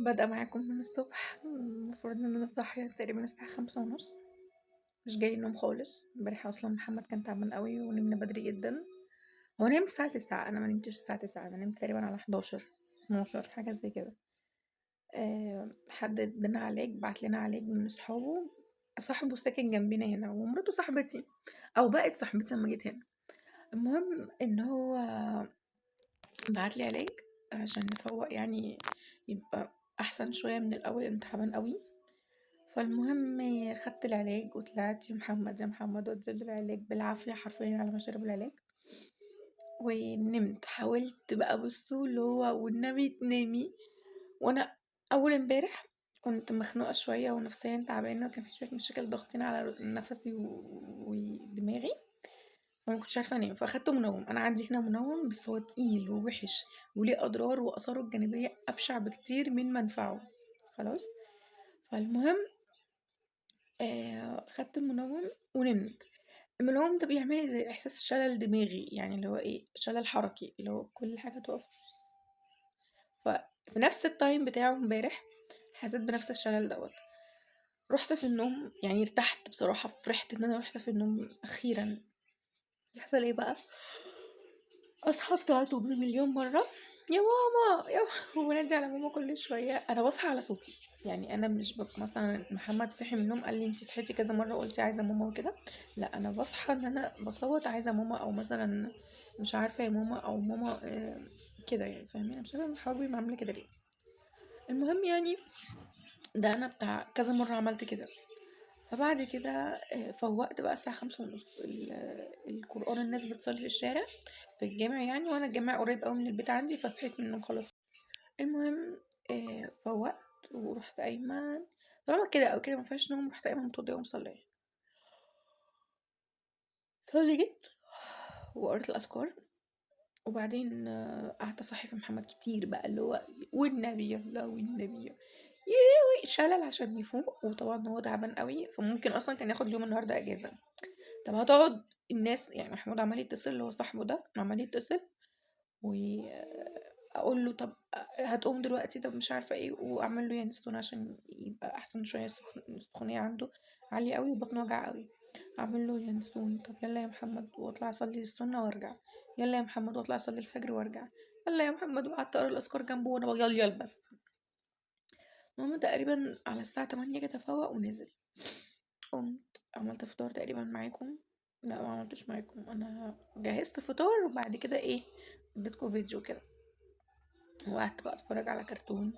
بادئة معاكم من الصبح، المفروض إن أنا صاحية تقريبًا الساعة 5:30، مش جاي نوم خالص. امبارح أصلًا محمد كان تعبان أوي ونمنا بدري جدًا. هو نام الساعة 09:00، أنا ما نمتش الساعة 09:00، أنا نمت تقريبًا على 11، 12 حاجة زي كده. حد ادانا علاج، بعت لنا علاج من صحابه، صاحبه ساكن جنبنا هنا ومراته صاحبتي أو بقت صاحبتي لمّا جيت هنا. المهم إن هو بعت لي علاج عشان نفوّق يعني يبقى أحسن شوية من الأول لإنه تعبان أوي. فالمهم خدت العلاج وطلعت يا محمد يا محمد وديت له العلاج بالعافية حرفيا على ما شرب العلاج ونمت. حاولت بقى بصوا اللي هو والنبي تنامي. وانا اول امبارح كنت مخنوقة شوية ونفسيا تعبانة وكان في شوية مشاكل ضغطين على نفسي ودماغي، فما كنتش عارفة انام فاخدت منوم. انا عندي هنا منوم بس هو تقيل ووحش وليه اضرار واثاره الجانبية ابشع بكتير من منفعه. خلاص. فالمهم خدت المنوم ونمت. المنوم ده بيعمل لي زي احساس شلل دماغي، يعني اللي هو ايه، شلل حركي، اللي هو كل حاجه تقف. ففي نفس التايم بتاعه امبارح حسيت بنفس الشلل دوت. رحت في النوم، يعني ارتحت بصراحه، فرحت ان انا رحت في النوم اخيرا. يحصل ايه بقى؟ اصحى بتاعته بمليون مره، يا ماما يا ماما ونادي على ماما كل شويه. انا بصحى على صوتي، يعني انا مش ببقى مثلا محمد صحي من النوم قال لي انت صحيتي كذا مره قلتي عايزه ماما وكده. لا، انا بصحى ان انا بصوت عايزه ماما، او مثلا مش عارفه يا ماما او ماما كده، يعني فاهمين؟ مش عارفه حبيبي بعمل كده ليه. المهم يعني ده انا بتاع كذا مره عملت كده. فبعد كده فوقت بقى الساعة 5:30، القرآن الناس بتصلي في الشارع في الجامع يعني، وأنا الجامع قريب أوي من البيت عندي فصحيت من النوم خلاص. المهم فوقت ورحت قايمة، طالما كده أو كده مفيهاش نوم، رحت قايمة متوضية ومصلية. صليت وقريت الأذكار، وبعدين قعدت أصحي في محمد كتير بقى، اللي هو والنبي يلا والنبي يوي شلل عشان يفوق. وطبعا هو تعبان قوي فممكن أصلا كان ياخد اليوم النهاردة أجازة. طب هتقعد الناس، يعني محمود عمال يتصل اللي هو صاحبه ده عمال يتصل واقول له طب هتقوم دلوقتي، طب مش عارفه ايه، واعمل له ينسون عشان يبقى احسن شويه. السخونيه عنده عاليه قوي وبطنه وجع قوي. اعمل له ينسون، طب يلا يا محمد واطلع اصلي السنه وارجع، يلا يا محمد واطلع اصلي الفجر وارجع، يلا يا محمد. وقعدت اقرا الاذكار جنبه وانا بيليل بس. المهم تقريبا على الساعه 8 كده فوق ونزل. قمت عملت فطار تقريبا معاكم. لا، ما عملتش معاكم، انا جهزت فطار وبعد كده ايه اديتكم فيديو كده، وقعدت بقى اتفرج على كرتون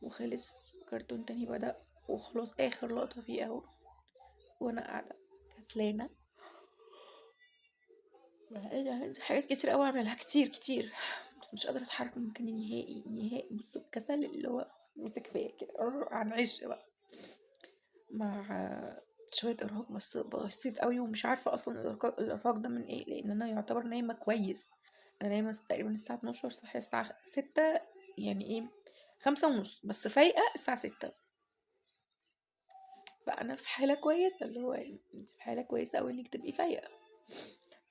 وخلص. كرتون تاني بدأ وخلاص اخر لقطة فيه اهو، وانا قاعدة كسلانة. ايه ده، عندي حاجات كتير قوي اعملها، كتير كتير، بس مش قادرة اتحرك من مكاني نهائي نهائي. بصوا الكسل اللي هو مسك فيا كده عن عشق بقى، مع شوية إرهاق بس بسيط قوي. ومش عارفة أصلا الإرهاق ده من ايه، لأن أنا يعتبر نايمة كويس. أنا نايمة تقريبا الساعة 12، صحية الساعة 6، يعني ايه 5:30، بس فايقة الساعة 6. فأنا في حالة كويسة، اللي هو انت في حالة كويسة أوي انك تبقي فايقة.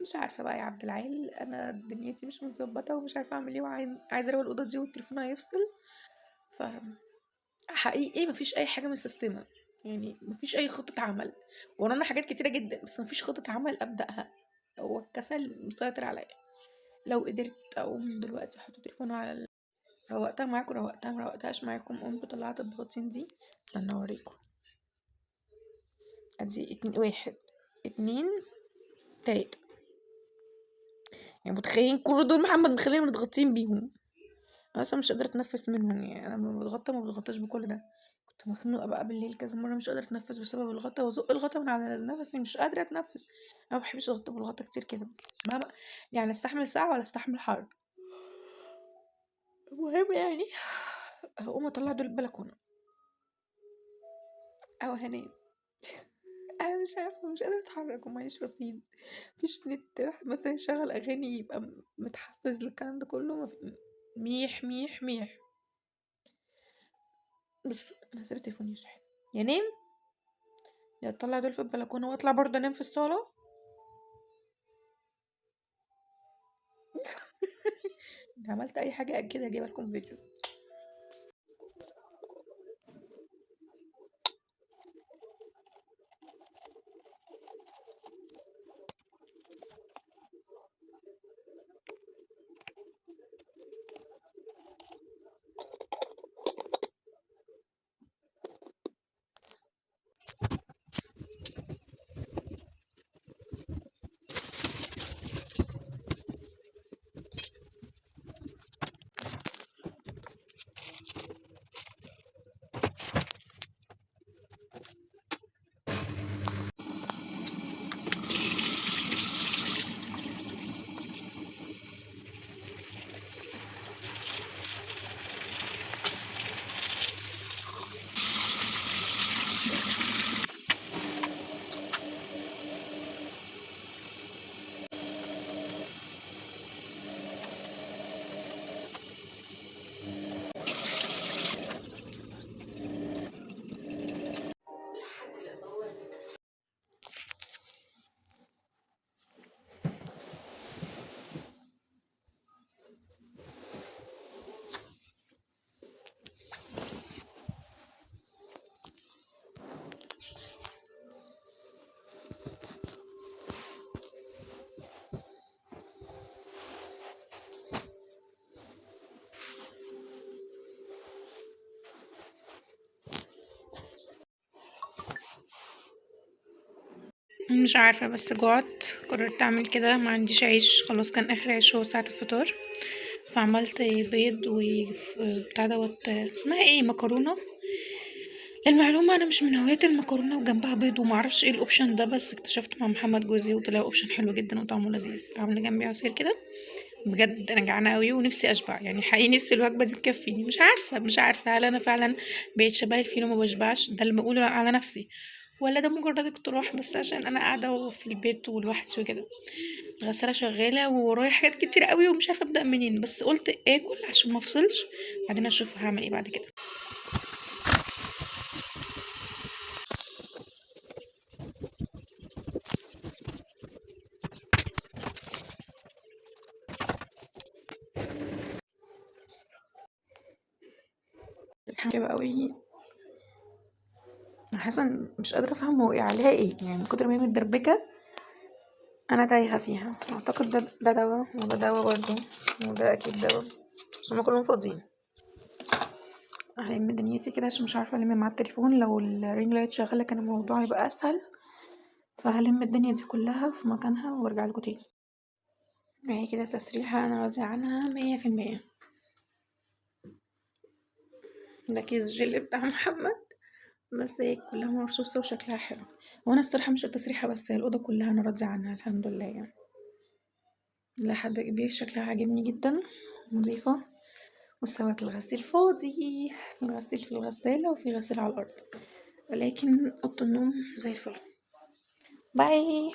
مش عارفة بقى يا عبد العال، أنا دنيتي مش متظبطة ومش عارفة أعمل ايه، وعايزة أروح الأوضة دي والتليفون هيفصل. ف حقيقي مفيش أي حاجة مسستمة، يعني مفيش أي خطة عمل. ورانا حاجات كتيرة جدا بس مفيش خطة عمل أبدأها. هو الكسل مسيطر عليا. لو قدرت أقوم دلوقتي أحط تليفونه على روقتها معاكم روقتها، مروقتهاش معاكم قمت طلعت البطاطين دي. استنى أوريكم. ادي 1 2 3، يعني متخيلين كل دول محمد مخلينا متغطين بيهم. انا اصلا مش قادره اتنفس منهم، يعني انا لما بتغطى ما بتغطاش بكل ده. كنت مخنوقه بقى بالليل كذا مره مش قادره اتنفس بسبب الغطا، وازق الغطا من على نفسي مش قادره اتنفس. انا ما بحبش اغطى بالغطا كتير كده، ما بقى يعني استحمل ساعه ولا استحمل حر. المهم يعني هقوم اطلع دول البلكونه او هنام. انا مش عارفه، مش قادره اتحرك ومعيش رصيد، مفيش نت. واحد مثلا يشغل اغاني يبقى متحفز للكلام ده كله، ميح ميح ميح. بص انا هسيب تليفوني يشحن، يا نام يا اطلع دول في البلكونه واطلع برضه انام في الصاله. عملت اي حاجه اكيد هجيب لكم فيديو. مش عارفة بس جوعت، قررت اعمل كده. ما عنديش عيش خلاص، كان اخر عيش هو ساعة الفطار، فعملت بيض وبتاع دوت اسمها ايه، مكرونة. للمعلومة انا مش من هواية المكرونة وجنبها بيض، ومعرفش ايه الاوبشن ده، بس اكتشفت مع محمد جوزي وطلع اوبشن حلو جدا وطعمه لذيذ. عاملة جنبي عصير كده. بجد انا جعانة قوي ونفسي اشبع، يعني حقيقي نفسي الوجبة دي تكفيني. مش عارفة هل انا فعلا بقيت شبه الفيل وما بشبعش، ده اللي بقوله على نفسي، ولا ده مجرد اقتراح بس عشان انا قاعدة في البيت ولوحدي وكده. الغسالة شغالة وورايا حاجات كتير قوي ومش عارفة ابدأ منين، بس قلت اكل عشان ما افصلش، بعدين اشوف هعمل ايه بعد كده. حلوة قوي. انا حاسه مش قادره افهم هو عليها ايه، يعني من كتر ما هي متدربكه انا تايهه فيها. اعتقد ده دواء وده دواء برضه، وده اكيد دواء، بس هما كلهم فاضيين. هلم دنيتي كده عشان مش عارفه الم مع التليفون، لو الرينج لايت شغاله كان الموضوع يبقى اسهل. فهلم الدنيا دي كلها في مكانها وارجع لكم تاني. هي كده تسريحه انا راضيه عنها 100%. ده كيس جل بتاع محمد، بس هي كلها مرصوصة وشكلها حلو. وانا الصراحة مش التسريحة بس، هي الأوضة كلها انا راضية عنها الحمد لله يعني. لحد كبير شكلها عاجبني جدا، نظيفة. وسوت الغسيل فاضي، الغسيل في الغسالة وفي غسيل على الأرض، ولكن أوضة النوم زي الفل. باي.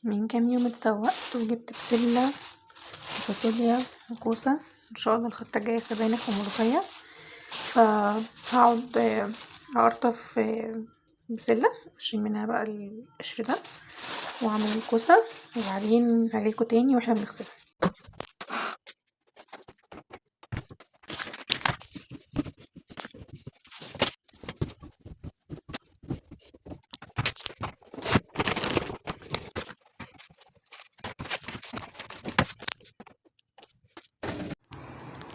من كام يوم اتسوقت وجبت بسلة وفاصوليا وكوسة، ان شاء الله الخطة الجاية سبانخ وملوخية. فهقعد اقرطف بسلة اشيل منها بقى القشر ده واعمل الكوسة، وبعدين هجيلكوا تاني واحنا بنغسلها.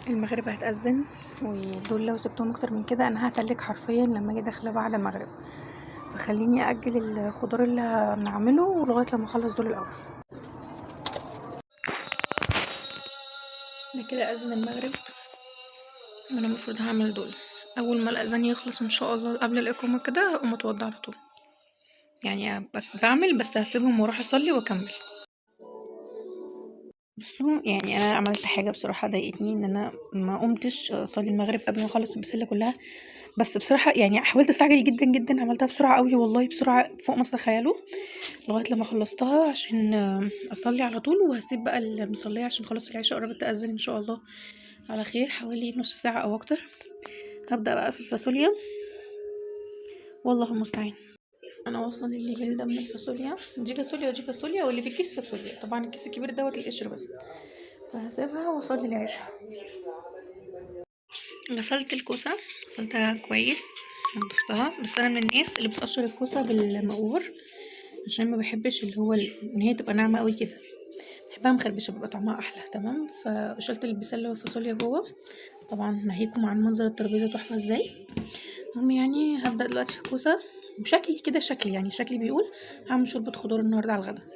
المغرب هتأذن، ودول لو سبتهم اكتر من كده انا هتلج حرفيا لما اجي داخله بعد المغرب، فخليني اجل الخضار اللي هنعمله لغايه لما اخلص دول الاول. انا كده اذن المغرب وانا المفروض هعمل دول. اول ما الاذان يخلص ان شاء الله قبل الاقامه كده هقوم اتوضى على طول، يعني بعمل بس هسيبهم واروح اصلي واكمل. بصوا يعني انا عملت حاجه بصراحه ضايقتني، ان انا ما قمتش اصلي المغرب قبل ما اخلص البسله كلها. بس بصراحه يعني حاولت استعجل جدا جدا، عملتها بسرعه قوي والله، بسرعه فوق ما تتخيلوا، لغايه لما خلصتها عشان اصلي على طول، وهسيب بقى المصليه عشان خلاص العشاء قربت تأذن ان شاء الله على خير، حوالي نص ساعه او اكتر. هبدأ بقى في الفاصوليا، والله المستعان. انا واصله للليفل ده من الفاصوليا، دي فاصوليا ودي فاصوليا، واللي في الكيس فاصوليا، طبعا الكيس الكبير دوت القشر بس، فهسيبها واصلي العشاء. غسلت الكوسة، غسلتها كويس، نضفتها، بس انا من الناس اللي بتقشر الكوسة بالمقور عشان ما بحبش اللي هو ان هي تبقى ناعمة قوي كده، بحبها مخربشة بيبقى طعمها احلى. تمام، فشلت البسلة والفاصوليا جوه. طبعا ناهيكم عن منظر الترابيزة تحفة ازاي. المهم يعني هبدأ دلوقتي في الكوسة، وشكلي كده شكلي يعني شكلي بيقول هعمل شوربة خضار النهاردة على الغدا.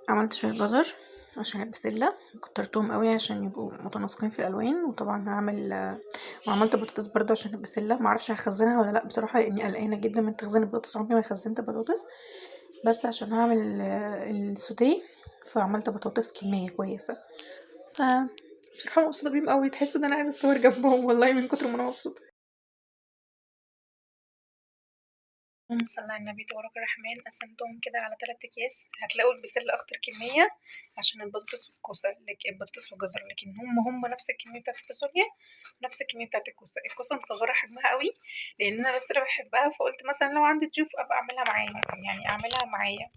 عملت شوية جزر عشان البسلة، كترتهم قوي عشان يبقوا متناسقين في الالوان، وطبعا هعمل وعملت بطاطس برضو عشان البسلة، معرفش هخزنها ولا لا بصراحة، لاني قلقانة جدا من تخزين البطاطس، عمري ما خزنت بطاطس، بس عشان هعمل السوتيه فعملت بطاطس كمية كويسة. ف بصراحة مبسوطة بيهم قوي، تحسوا ان انا عايزة اتصور جنبهم والله من كتر ما انا مبسوطة. اللهم صل على النبي تبارك الرحمن. قسمتهم كده على 3 اكياس، هتلاقوا البسلة اكتر كمية عشان البطاطس والكوسة، لكن البطاطس والجزر، لكن هم نفس الكمية بتاعت الفاصوليا، نفس الكمية بتاعت الكوسة. الكوسة مصغرة حجمها قوي لان انا بس اللي بحبها، فقلت مثلا لو عندي ضيوف ابقى اعملها معايا، يعني اعملها معايا،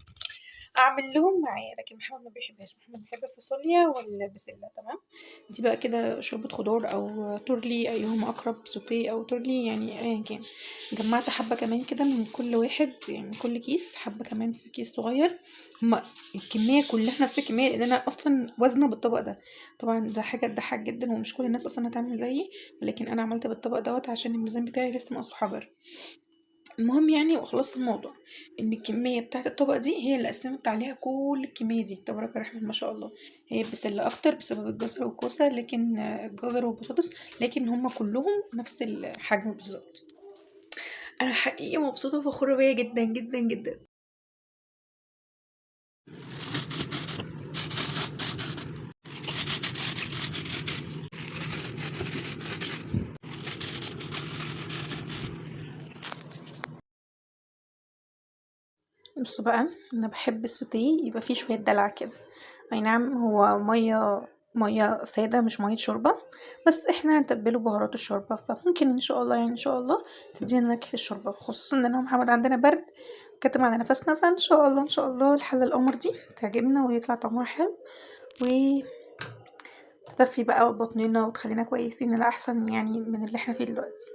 اعمل لهم معايا، لكن محمد ما بيحبهاش، محمد بيحب الفاصوليا والبسله. تمام، دي بقى كده شوربه خضار او تورلي ايهما اقرب، سوتيه او تورلي يعني ايا كان. جمعت حبه كمان كده من كل واحد، يعني من كل كيس حبه كمان في كيس صغير، هما الكميه كلها نفس الكميه لان انا اصلا وزنه بالطبق ده. طبعا ده حاجه تضحك جدا ومش كل الناس اصلا هتعمل زيي، ولكن انا عملت بالطبق دوت عشان الميزان بتاعي لسه ناقصه حجر. المهم يعني وخلصت الموضوع ان الكميه بتاعه الطبق دي هي اللي قسمت عليها كل الكميه دي، تبارك الرحمن ما شاء الله. هي بسله اكتر بسبب الجزر والكوسه، لكن الجزر والبطاطس، لكن هما كلهم نفس الحجم بالظبط. انا حقيقي مبسوطه وفخوره بيا جدا جدا جدا. بصوا بقى، انا بحب السوتيه يبقى فيه شويه دلع كده، اي نعم هو ميه ساده مش ميه شوربه، بس احنا هنتبله بهارات الشوربه، فممكن ان شاء الله يعني ان شاء الله تدينا نكهه الشوربه، خصوصا ان انا ومحمد عندنا برد كاتم على نفسنا، فان شاء الله ان شاء الله الحله القمر دي تعجبنا ويطلع طعمها حلو، وتدفي بقى بطننا وتخلينا كويسين الاحسن يعني من اللي احنا فيه دلوقتي.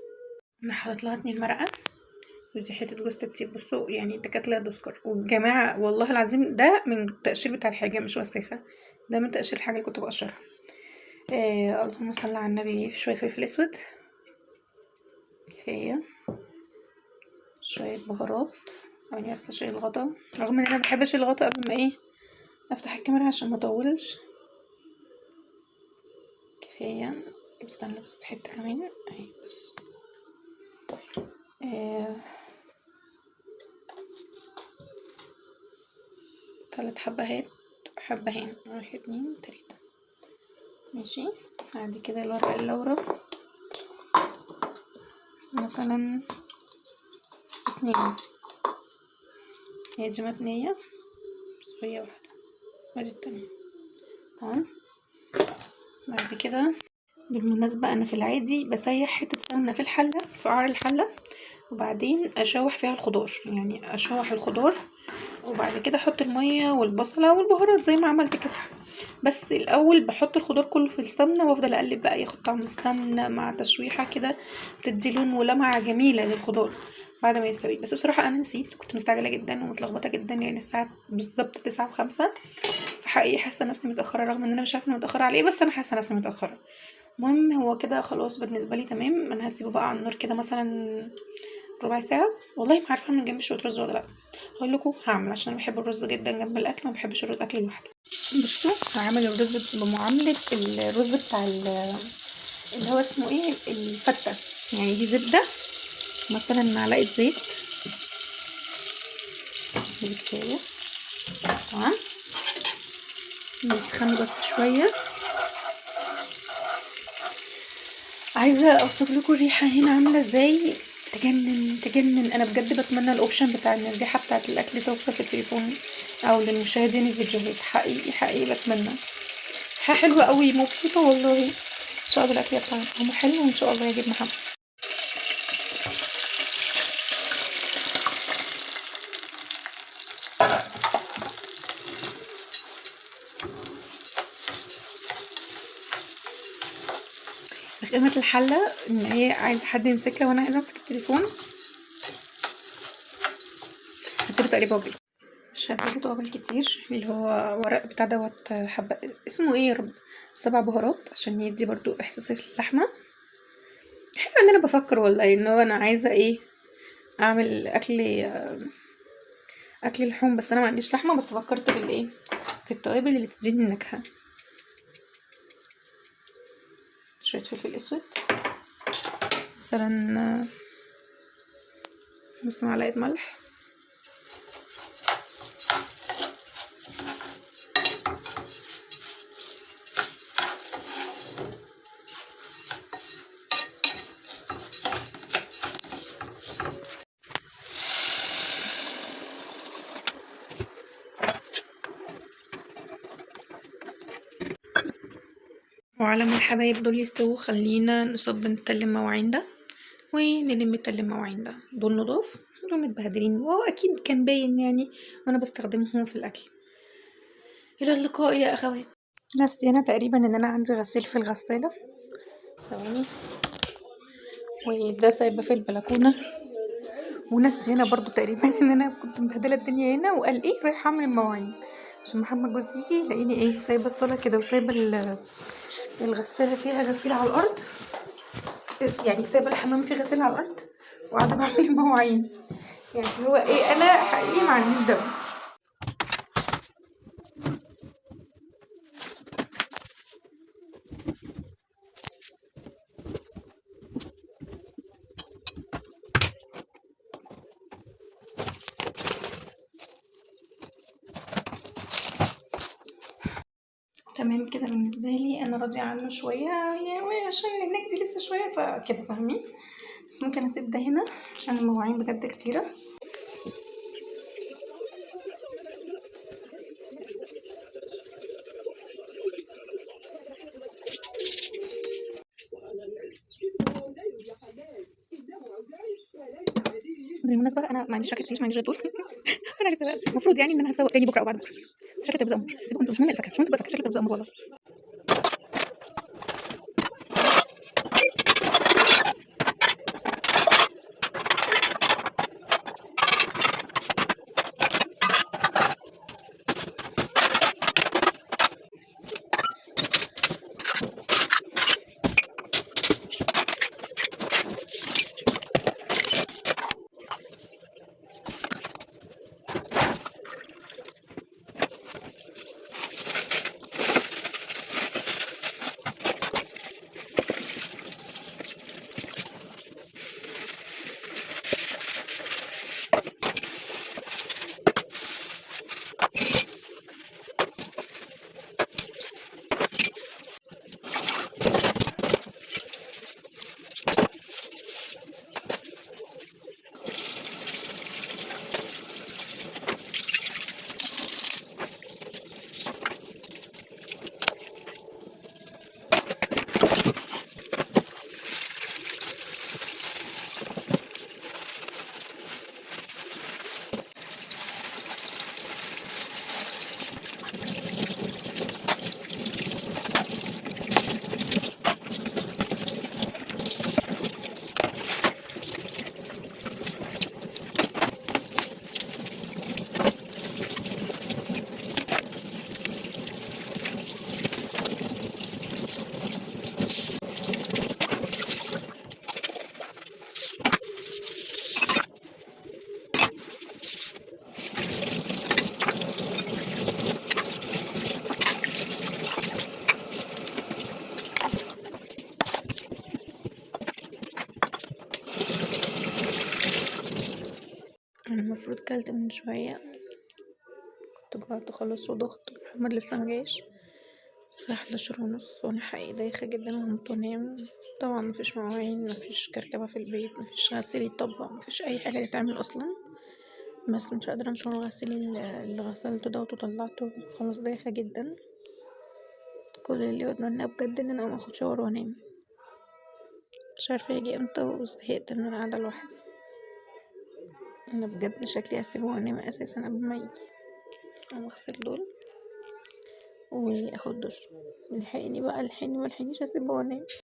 انا حاطط لها 2 مرقه، ودي حته جوز الطيب، بصوا يعني تكاتله تذكر، والجماعه والله العظيم ده من التقشير بتاع الحاجه مش وسخه، ده من تقشير الحاجه اللي كنت بقشرها. اللهم صل على النبي، شويه فلفل اسود كفايه، شويه بهارات، ثواني بس اشيل الغطا، رغم ان انا مبحبش الغطا قبل ما افتح الكاميرا عشان ما اطولش. كفايه، استنى بس حته كمان اهي بس. آه 3 حبهات، حبهان، 1 2 3 ماشي. بعد كده الورق اللورا مثلا 2. هي دي متنية شوية واحدة، وادي التانية. تمام. بعد كده بالمناسبة انا في العادي بسيح حتة سمنة في الحلة، في قعر الحلة، وبعدين اشوح فيها الخضار، يعني اشوح الخضار وبعد كده احط المية والبصلة والبهارات زي ما عملت كده. بس الاول بحط الخضار كله في السمنة وافضل اقلب بقى ياخد طعم السمنة مع تشويحة كده، بتدي لون ولمعة جميلة للخضار بعد ما يستوي. بس بصراحة انا نسيت، كنت مستعجلة جدا ومتلخبطة جدا، يعني الساعة بالظبط 9:05، فحقيقي حاسة نفسي متأخرة رغم ان انا مش عارفة انا متأخرة على ايه، بس انا حاسة نفسي متأخرة. المهم هو كده خلاص بالنسبة لي تمام. انا هسيبه بقى على النار كده مثلا ربع ساعة. والله ما عارفة اعمل جنبي شوية رز ولا لا، هقول لكم هعمل عشان انا بحب الرز جدا جنب الاكل، ما بحبش الرز اكل لوحده. بصوا هعمل الرز بمعاملة الرز بتاع اللي هو اسمه ايه، الفتة. يعني دي زبدة مثلا معلقة زيت، دي كفاية. تمام. نسخنه بس شوية. عايزة اوصف لكم الريحة هنا عاملة ازاي، تجنن تجنن. انا بجد بتمنى الاوبشن بتاع ان الريحة بتاعت الاكل توصل في التليفون او للمشاهدين الفيديوهات، حقيقي حقيقي بتمنى. ريحة حلوة قوي، مبسوطة والله. ان شاء الله الاكل يطلع طعمه حلو وان شاء الله يعجب محمد. رخامة الحلة ان هي عايزة حد يمسكها وانا عايزة امسك التليفون. هديله تقريبا وجبة، مش هديله توابل كتير، اللي هو ورق بتاع دوت حبة، اسمه ايه يا رب، 7 بهارات عشان يدي برضو احساس اللحمة. حلو ان انا بفكر والله ان هو انا عايزة ايه، اعمل اكل لحوم، بس انا ما عنديش لحمة، بس فكرت بالايه، في التوابل اللي تديني النكهة. شوية فلفل اسود مثلا، نص معلقة ملح، وعلى ما الحبايب دول يستووا خلينا نصب التل المواعين ده ونلم التل المواعين ده. دول نضاف، دول متبهدلين وهو اكيد كان باين يعني وانا بستخدمهم في الاكل. الى اللقاء يا اخوات. نسينا تقريبا ان انا عندي غسيل في الغسالة، ثواني، وده سايبه في البلكونة. ونسينا برضو تقريبا ان انا كنت مبهدله الدنيا هنا، وقال ايه رايحه اعمل المواعين عشان محمد جوزي يجي يلاقيني ايه سايبه الصاله كده وسايبه الغساله فيها غسيل على الارض، يعني سايبه الحمام فيه غسيل على الارض وقاعده بعمل المواعين. يعني هو ايه، انا حقيقي ما عنديش دم. تمام كده بالنسبه لي انا راضيه عنه شويه، يعني عشان هناك دي لسه شويه فكده فاهمين، بس ممكن اسيب ده هنا عشان المواعين بجد كتيره. بالمناسبه انا ما عنديش شكل كتير، ما عنديش طول انا لسه المفروض يعني ان انا هسوق تاني بكره او بعد بكره، بس شكل تبقى امر، سيبكم انتوا، مش مهم الفاكهه، مش مهم تبقى فاكهه، شكل تبقى امر والله. كلت من شوية، كنت جوعت خلاص وضغط، محمد لسه مجاش الساعة 11:30 وانا حقيقي دايخة جدا وهموت وانام. طبعا مفيش مواعين، مفيش كركبة في البيت، مفيش غسيل يطبق، مفيش اي حاجة تتعمل اصلا، بس مش قادرة انشر الغسيل اللي غسلته دوت وطلعته، خلاص دايخة جدا. كل اللي بتمناه بجد ان انا اقوم اخد شاور وانام، مش عارفة يجي امتى، وزهقت من القعدة لوحدي. انا بجد شكلي هسيبه وانام اساسا قبل ما يجي. اقوم اغسل دول واخد دش. الحقني بقى، الحقني ملحقنيش اسيبه وانام.